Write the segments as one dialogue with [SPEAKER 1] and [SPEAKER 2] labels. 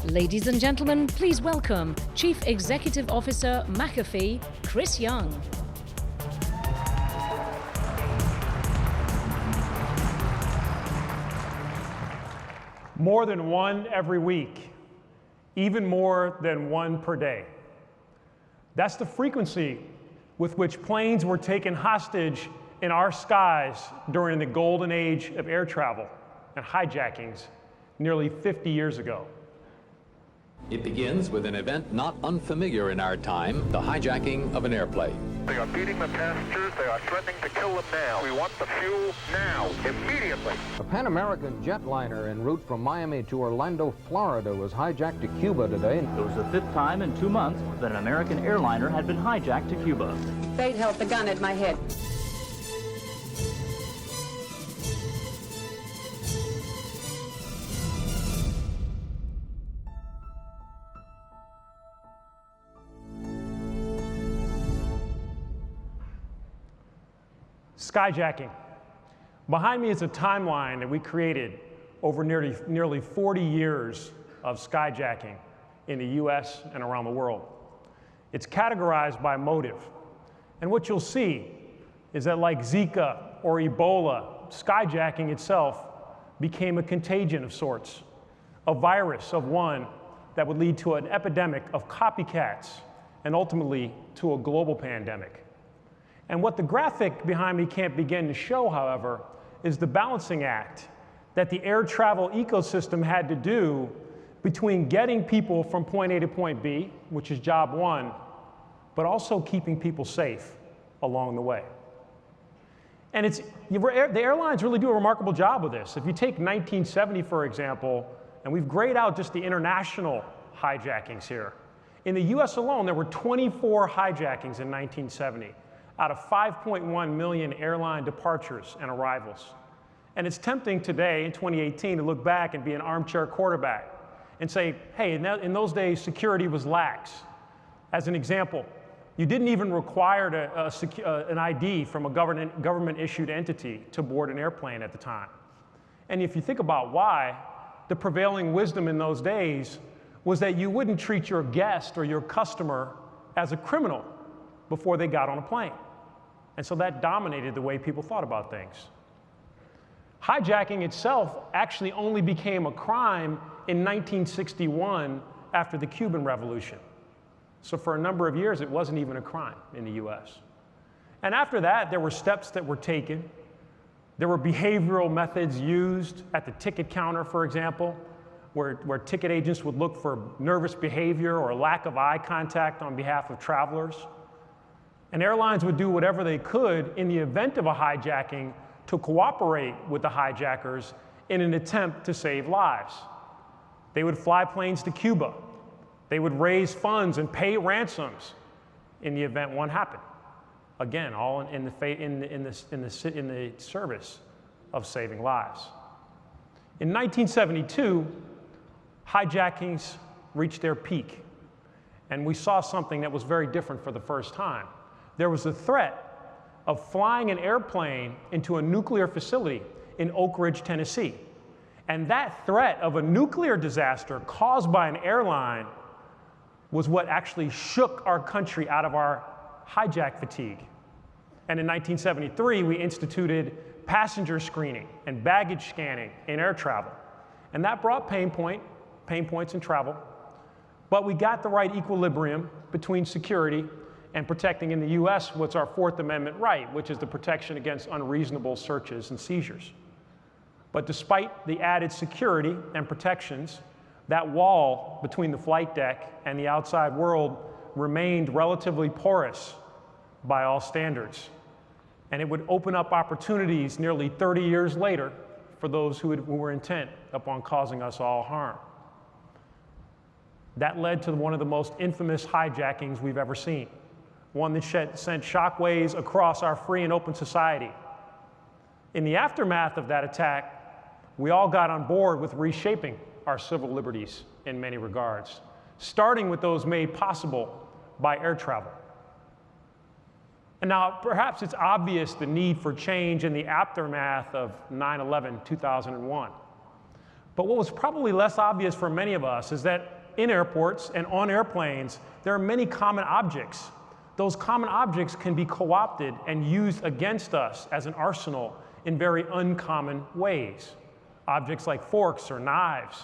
[SPEAKER 1] Ladies and gentlemen, please welcome Chief Executive Officer McAfee, Chris Young.
[SPEAKER 2] More than one every week, even more than one per day. That's the frequency with which planes were taken hostage in our skies during the golden age of air travel and hijackings nearly 50 years ago.
[SPEAKER 3] It begins with an event not unfamiliar in our time, the hijacking of an airplane.
[SPEAKER 4] They are beating the passengers. They are threatening to kill them now. We want the fuel now, immediately.
[SPEAKER 5] A Pan American jetliner en route from Miami to Orlando, Florida was hijacked to Cuba today.
[SPEAKER 6] It was the fifth time in 2 months that an American airliner had been hijacked to Cuba.
[SPEAKER 7] Fate held the gun at my head.
[SPEAKER 2] Skyjacking. Behind me is a timeline that we created over nearly 40 years of skyjacking in the US and around the world. It's categorized by motive. And what you'll see is that like Zika or Ebola, skyjacking itself became a contagion of sorts, a virus of one that would lead to an epidemic of copycats and ultimately to a global pandemic. And what the graphic behind me can't begin to show, however, is the balancing act that the air travel ecosystem had to do between getting people from point A to point B, which is job one, but also keeping people safe along the way. And the airlines really do a remarkable job with this. If you take 1970, for example, and we've grayed out just the international hijackings here. In the US alone, there were 24 hijackings in 1970. Out of 5.1 million airline departures and arrivals. And it's tempting today, in 2018, to look back and be an armchair quarterback and say, hey, in those days, security was lax. As an example, you didn't even require an ID from a government-issued entity to board an airplane at the time. And if you think about why, the prevailing wisdom in those days was that you wouldn't treat your guest or your customer as a criminal before they got on a plane. And so that dominated the way people thought about things. Hijacking itself actually only became a crime in 1961 after the Cuban Revolution. So for a number of years, it wasn't even a crime in the US. And after that, there were steps that were taken. There were behavioral methods used at the ticket counter, for example, where ticket agents would look for nervous behavior or lack of eye contact on behalf of travelers. And airlines would do whatever they could in the event of a hijacking to cooperate with the hijackers in an attempt to save lives. They would fly planes to Cuba. They would raise funds and pay ransoms in the event one happened. Again, all in the service of saving lives. In 1972, hijackings reached their peak. And we saw something that was very different for the first time. There was a threat of flying an airplane into a nuclear facility in Oak Ridge, Tennessee. And that threat of a nuclear disaster caused by an airline was what actually shook our country out of our hijack fatigue. And in 1973, we instituted passenger screening and baggage scanning in air travel. And that brought pain points in travel. But we got the right equilibrium between security and protecting in the US what's our Fourth Amendment right, which is the protection against unreasonable searches and seizures. But despite the added security and protections, that wall between the flight deck and the outside world remained relatively porous by all standards. And it would open up opportunities nearly 30 years later for those who were intent upon causing us all harm. That led to one of the most infamous hijackings we've ever seen, one that sent shockwaves across our free and open society. In the aftermath of that attack, we all got on board with reshaping our civil liberties in many regards, starting with those made possible by air travel. And now, perhaps it's obvious the need for change in the aftermath of 9/11, 2001. But what was probably less obvious for many of us is that in airports and on airplanes, there are many common objects. Those common objects can be co-opted and used against us as an arsenal in very uncommon ways. Objects like forks or knives.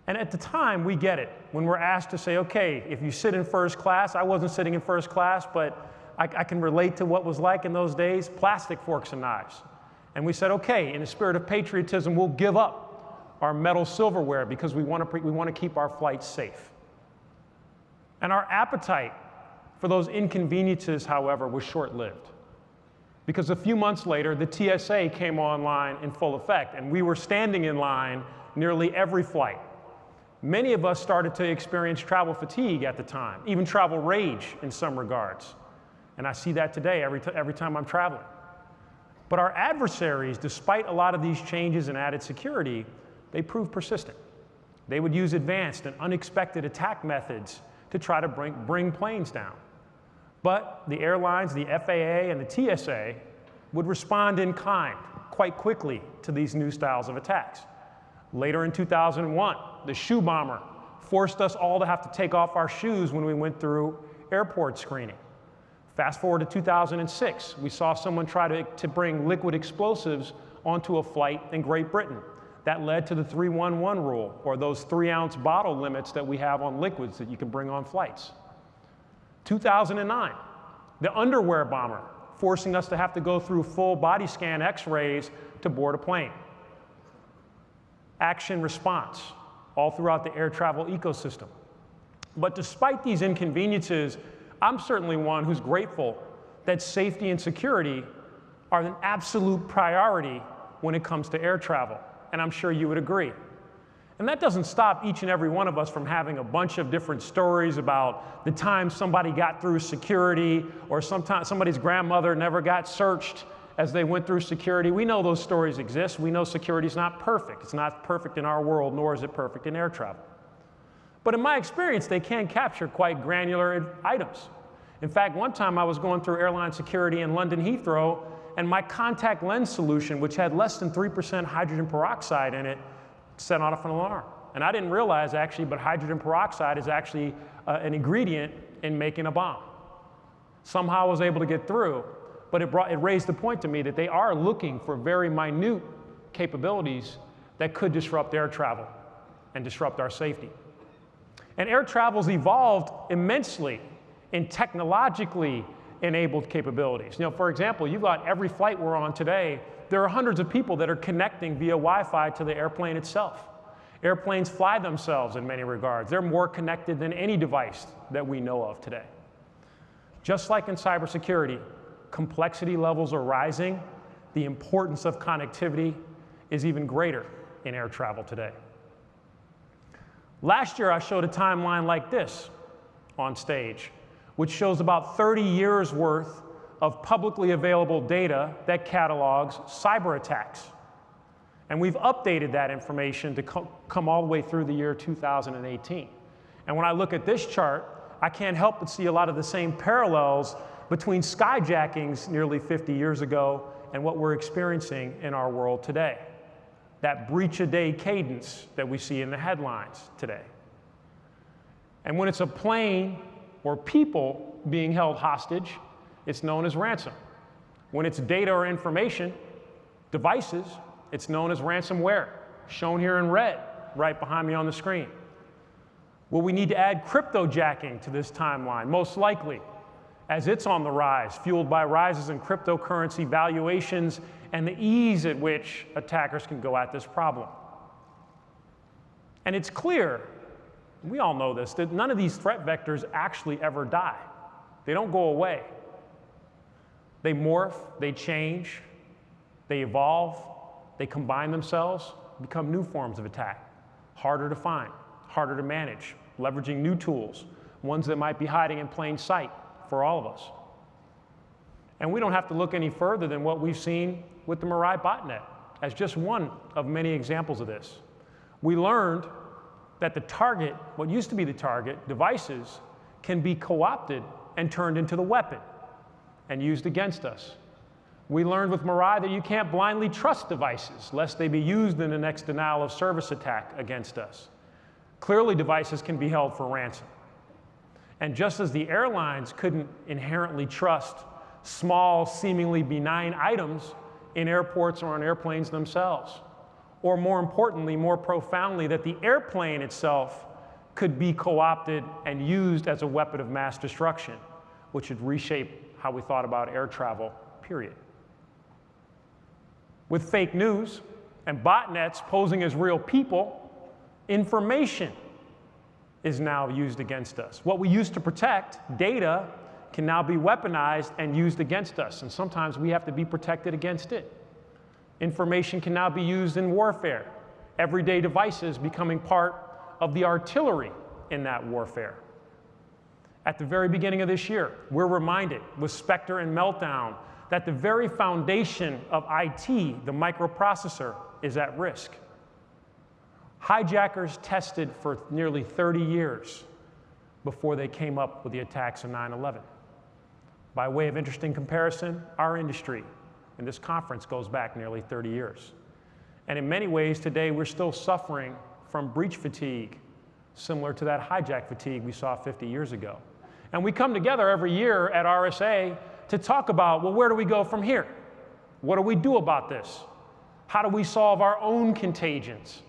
[SPEAKER 2] And at the time, we get it. When we're asked to say, okay, if you sit in first class, I wasn't sitting in first class, but I can relate to what was like in those days, plastic forks and knives. And we said, okay, in the spirit of patriotism, we'll give up our metal silverware because we want to keep our flights safe. And our appetite for those inconveniences, however, was short-lived. Because a few months later, the TSA came online in full effect, and we were standing in line nearly every flight. Many of us started to experience travel fatigue at the time, even travel rage in some regards. And I see that today every time I'm traveling. But our adversaries, despite a lot of these changes and added security, they proved persistent. They would use advanced and unexpected attack methods to try to bring planes down. But the airlines, the FAA, and the TSA would respond in kind quite quickly to these new styles of attacks. Later in 2001, the shoe bomber forced us all to have to take off our shoes when we went through airport screening. Fast forward to 2006, we saw someone try to bring liquid explosives onto a flight in Great Britain. That led to the 311 rule, or those 3-ounce bottle limits that we have on liquids that you can bring on flights. 2009, the underwear bomber, forcing us to have to go through full body scan x-rays to board a plane. Action response, all throughout the air travel ecosystem. But despite these inconveniences, I'm certainly one who's grateful that safety and security are an absolute priority when it comes to air travel, and I'm sure you would agree. And that doesn't stop each and every one of us from having a bunch of different stories about the time somebody got through security, or sometimes somebody's grandmother never got searched as they went through security. We know those stories exist. We know security is not perfect. It's not perfect in our world, nor is it perfect in air travel. But in my experience, they can capture quite granular items. In fact, one time I was going through airline security in London Heathrow, and my contact lens solution, which had less than 3% hydrogen peroxide in it, set off an alarm. And I didn't realize actually, but hydrogen peroxide is actually an ingredient in making a bomb. Somehow I was able to get through, but it raised the point to me that they are looking for very minute capabilities that could disrupt air travel and disrupt our safety. And air travel's evolved immensely in technologically enabled capabilities. You know, for example, you've got every flight we're on today, there are hundreds of people that are connecting via Wi-Fi to the airplane itself. Airplanes fly themselves in many regards. They're more connected than any device that we know of today. Just like in cybersecurity, complexity levels are rising. The importance of connectivity is even greater in air travel today. Last year, I showed a timeline like this on stage, which shows about 30 years worth of publicly available data that catalogs cyber attacks. And we've updated that information to come all the way through the year 2018. And when I look at this chart, I can't help but see a lot of the same parallels between skyjackings nearly 50 years ago and what we're experiencing in our world today. That breach-a-day cadence that we see in the headlines today. And when it's a plane or people being held hostage, it's known as ransom. When it's data or information, devices, it's known as ransomware, shown here in red, right behind me on the screen. Will we need to add cryptojacking to this timeline? Most likely, as it's on the rise, fueled by rises in cryptocurrency valuations and the ease at which attackers can go at this problem. And it's clear, we all know this, that none of these threat vectors actually ever die. They don't go away. They morph, they change, they evolve, they combine themselves, become new forms of attack. Harder to find, harder to manage, leveraging new tools, ones that might be hiding in plain sight for all of us. And we don't have to look any further than what we've seen with the Mirai botnet as just one of many examples of this. We learned that the target, what used to be the target, devices, can be co-opted and turned into the weapon and used against us. We learned with Mirai that you can't blindly trust devices lest they be used in the next denial of service attack against us. Clearly, devices can be held for ransom. And just as the airlines couldn't inherently trust small, seemingly benign items in airports or on airplanes themselves, or more importantly, more profoundly, that the airplane itself could be co-opted and used as a weapon of mass destruction, which would reshape how we thought about air travel, period. With fake news and botnets posing as real people, information is now used against us. What we used to protect, data, can now be weaponized and used against us, and sometimes we have to be protected against it. Information can now be used in warfare, everyday devices becoming part of the artillery in that warfare. At the very beginning of this year, we're reminded with Spectre and Meltdown that the very foundation of IT, the microprocessor, is at risk. Hijackers tested for nearly 30 years before they came up with the attacks of 9/11. By way of interesting comparison, our industry and this conference goes back nearly 30 years. And in many ways today, we're still suffering from breach fatigue, similar to that hijack fatigue we saw 50 years ago. And we come together every year at RSA to talk about, well, where do we go from here? What do we do about this? How do we solve our own contagions?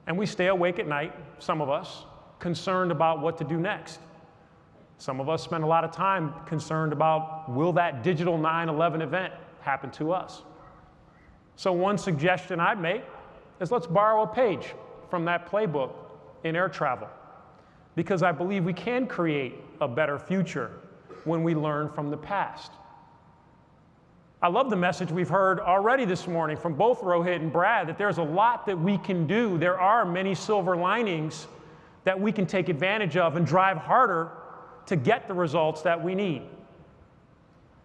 [SPEAKER 2] And we stay awake at night, some of us, concerned about what to do next. Some of us spend a lot of time concerned about, will that digital 9/11 event happen to us? So one suggestion I'd make is let's borrow a page from that playbook in air travel, because I believe we can create a better future when we learn from the past. I love the message we've heard already this morning from both Rohit and Brad, that there's a lot that we can do. There are many silver linings that we can take advantage of and drive harder to get the results that we need.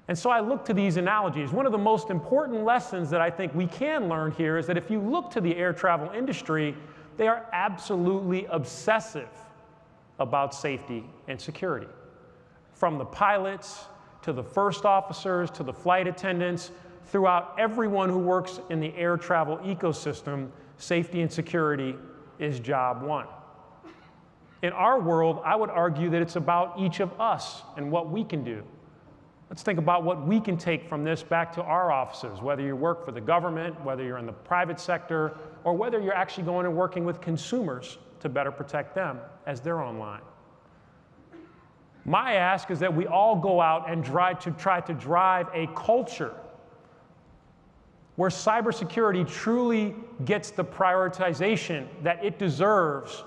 [SPEAKER 2] And so I look to these analogies. One of the most important lessons that I think we can learn here is that if you look to the air travel industry, they are absolutely obsessive about safety and security. From the pilots, to the first officers, to the flight attendants, throughout everyone who works in the air travel ecosystem, safety and security is job one. In our world, I would argue that it's about each of us and what we can do. Let's think about what we can take from this back to our offices, whether you work for the government, whether you're in the private sector, or whether you're actually going and working with consumers to better protect them as they're online. My ask is that we all go out and try to drive a culture where cybersecurity truly gets the prioritization that it deserves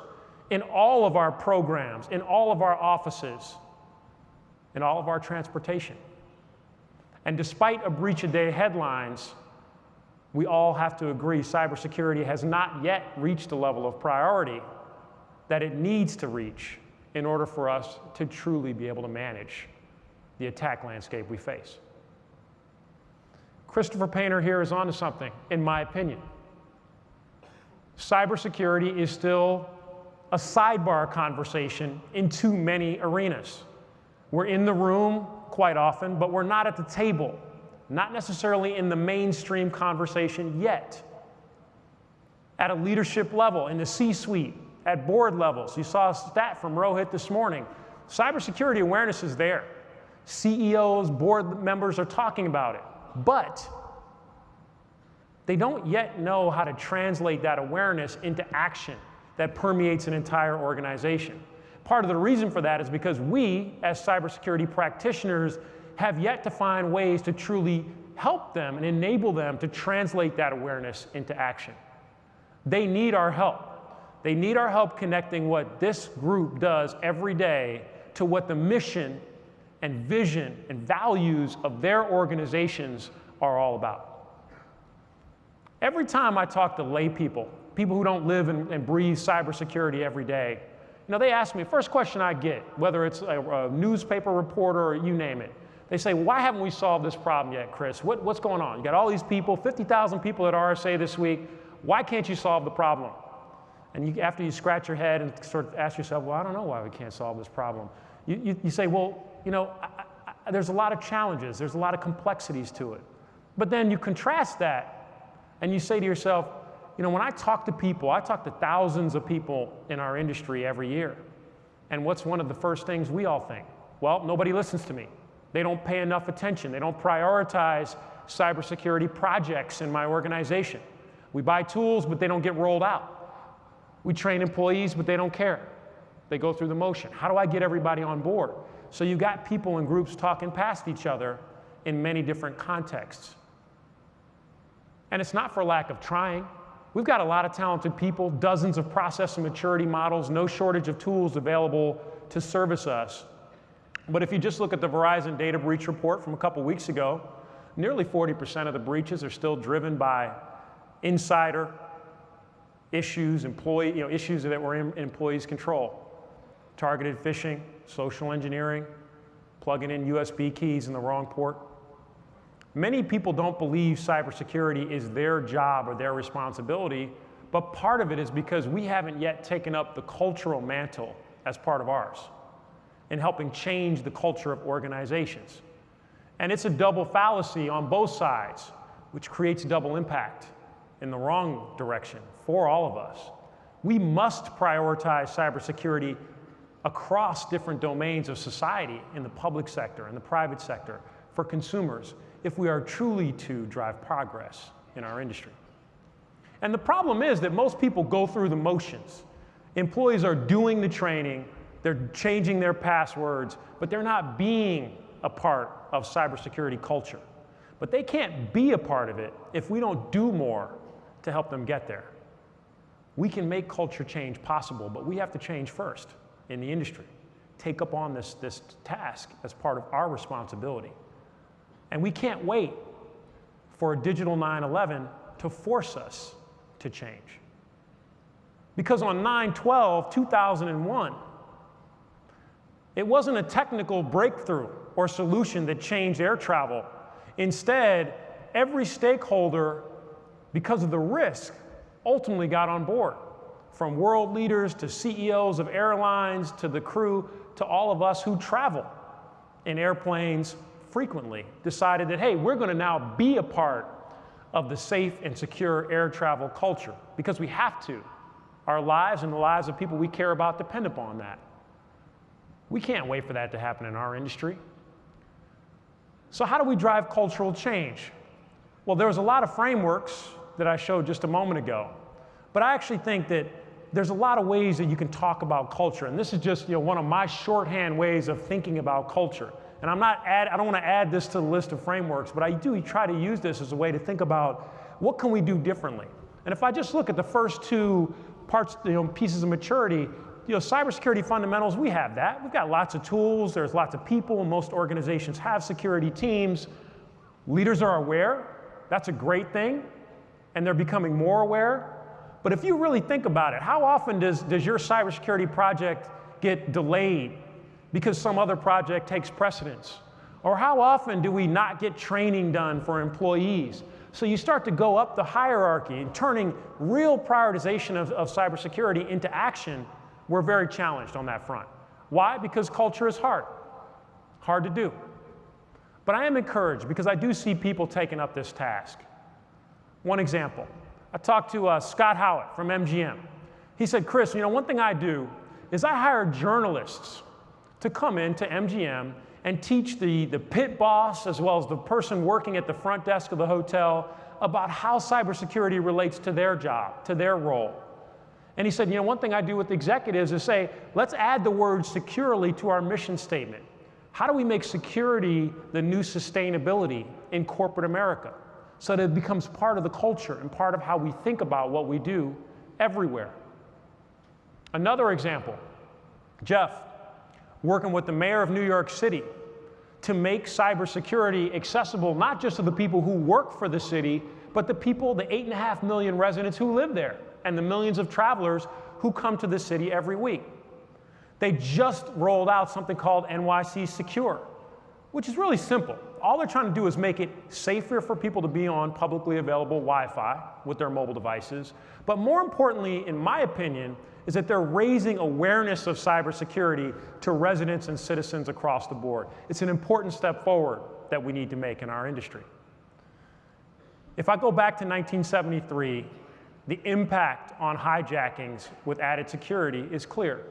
[SPEAKER 2] in all of our programs, in all of our offices, in all of our transportation. And despite a breach a day headlines, we all have to agree cybersecurity has not yet reached the level of priority that it needs to reach in order for us to truly be able to manage the attack landscape we face. Christopher Painter here is onto something, in my opinion. Cybersecurity is still a sidebar conversation in too many arenas. We're in the room quite often, but we're not at the table, not necessarily in the mainstream conversation yet. At a leadership level, in the C-suite, at board levels, you saw a stat from Rohit this morning. Cybersecurity awareness is there. CEOs, board members are talking about it, but they don't yet know how to translate that awareness into action that permeates an entire organization. Part of the reason for that is because we, as cybersecurity practitioners, have yet to find ways to truly help them and enable them to translate that awareness into action. They need our help. They need our help connecting what this group does every day to what the mission and vision and values of their organizations are all about. Every time I talk to lay people who don't live and breathe cybersecurity every day, they ask me, first question I get, whether it's a newspaper reporter or you name it, they say, why haven't we solved this problem yet, Chris? What's going on? You got all these people, 50,000 people at RSA this week. Why can't you solve the problem? And after you scratch your head and sort of ask yourself, well, I don't know why we can't solve this problem. You say, well, you know, there's a lot of challenges, there's a lot of complexities to it. But then you contrast that and you say to yourself, you know, when I talk to people, I talk to thousands of people in our industry every year. And what's one of the first things we all think? Well, nobody listens to me. They don't pay enough attention. They don't prioritize cybersecurity projects in my organization. We buy tools, but they don't get rolled out. We train employees, but they don't care. They go through the motion. How do I get everybody on board? So you've got people in groups talking past each other in many different contexts. And it's not for lack of trying. We've got a lot of talented people, dozens of process and maturity models, no shortage of tools available to service us. But if you just look at the Verizon data breach report from a couple weeks ago, nearly 40% of the breaches are still driven by insider issues, issues that were in employees' control. Targeted phishing, social engineering, plugging in USB keys in the wrong port. Many people don't believe cybersecurity is their job or their responsibility, but part of it is because we haven't yet taken up the cultural mantle as part of ours in helping change the culture of organizations. And it's a double fallacy on both sides, which creates double impact in the wrong direction for all of us. We must prioritize cybersecurity across different domains of society, in the public sector, in the private sector, for consumers, if we are truly to drive progress in our industry. And the problem is that most people go through the motions. Employees are doing the training, they're changing their passwords, but they're not being a part of cybersecurity culture. But they can't be a part of it if we don't do more to help them get there. We can make culture change possible, but we have to change first in the industry. Take up on this task as part of our responsibility. And we can't wait for a digital 9/11 to force us to change. Because on 9/12/2001, it wasn't a technical breakthrough or solution that changed air travel. Instead, every stakeholder, because of the risk, ultimately got on board. From world leaders to CEOs of airlines to the crew to all of us who travel in airplanes frequently, decided that, hey, we're going to now be a part of the safe and secure air travel culture because we have to. Our lives and the lives of people we care about depend upon that. We can't wait for that to happen in our industry. So how do we drive cultural change? Well, there's a lot of frameworks that I showed just a moment ago, but I actually think that there's a lot of ways that you can talk about culture, and this is just one of my shorthand ways of thinking about culture. And I don't want to add this to the list of frameworks, but I do try to use this as a way to think about what can we do differently. And if I just look at the first two parts, pieces of maturity, cybersecurity fundamentals, we have that. We've got lots of tools, there's lots of people, most organizations have security teams. Leaders are aware, that's a great thing, and they're becoming more aware. But if you really think about it, how often does your cybersecurity project get delayed because some other project takes precedence? Or how often do we not get training done for employees? So you start to go up the hierarchy and turning real prioritization of cybersecurity into action. We're very challenged on that front. Why? Because culture is hard to do. But I am encouraged because I do see people taking up this task. One example, I talked to Scott Howitt from MGM. He said, Chris, one thing I do is I hire journalists to come into MGM and teach the pit boss as well as the person working at the front desk of the hotel about how cybersecurity relates to their job, to their role. And he said, one thing I do with executives is say, let's add the word securely to our mission statement. How do we make security the new sustainability in corporate America so that it becomes part of the culture and part of how we think about what we do everywhere? Another example, Jeff, working with the mayor of New York City to make cybersecurity accessible not just to the people who work for the city, but the people, the 8.5 million residents who live there, and the millions of travelers who come to the city every week. They just rolled out something called NYC Secure, which is really simple. All they're trying to do is make it safer for people to be on publicly available Wi-Fi with their mobile devices. But more importantly, in my opinion, is that they're raising awareness of cybersecurity to residents and citizens across the board. It's an important step forward that we need to make in our industry. If I go back to 1973, the impact on hijackings with added security is clear.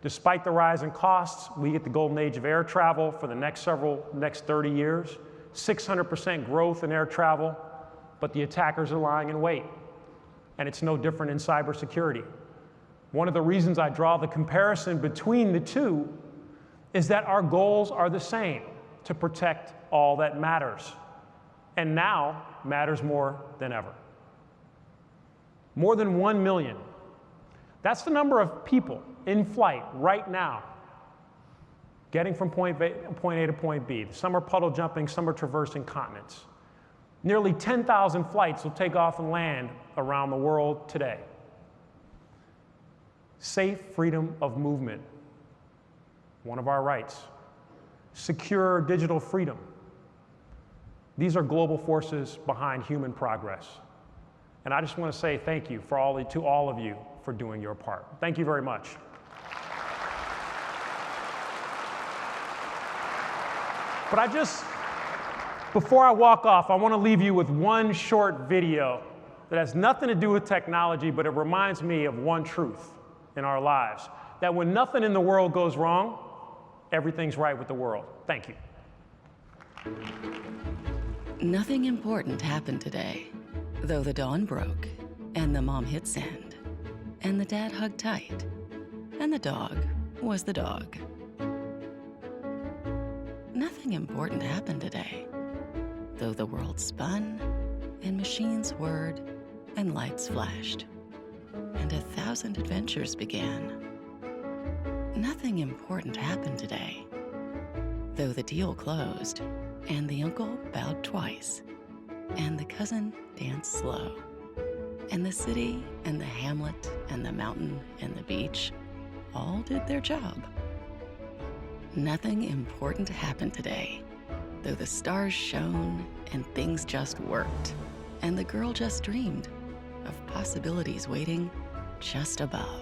[SPEAKER 2] Despite the rise in costs, we get the golden age of air travel for the next 30 years, 600% growth in air travel, but the attackers are lying in wait. And it's no different in cybersecurity. One of the reasons I draw the comparison between the two is that our goals are the same, to protect all that matters. And now matters more than ever. More than 1 million. That's the number of people in flight right now, getting from point A to point B. Some are puddle jumping, some are traversing continents. Nearly 10,000 flights will take off and land around the world today. Safe freedom of movement, one of our rights. Secure digital freedom. These are global forces behind human progress. And I just want to say thank you to all of you for doing your part. Thank you very much. But before I walk off, I want to leave you with one short video that has nothing to do with technology, but it reminds me of one truth in our lives, that when nothing in the world goes wrong, everything's right with the world. Thank you.
[SPEAKER 8] Nothing important happened today, though the dawn broke, and the mom hit send, and the dad hugged tight, and the dog was the dog. Nothing important happened today, though the world spun, and machines whirred, and lights flashed, and 1,000 adventures began. Nothing important happened today, though the deal closed, and the uncle bowed twice, and the cousin danced slow, and the city and the hamlet and the mountain and the beach all did their job. Nothing important happened today, though the stars shone and things just worked, and the girl just dreamed of possibilities waiting just above.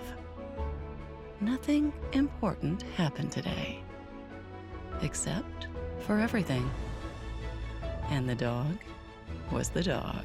[SPEAKER 8] Nothing important happened today, except for everything. And the dog was the dog.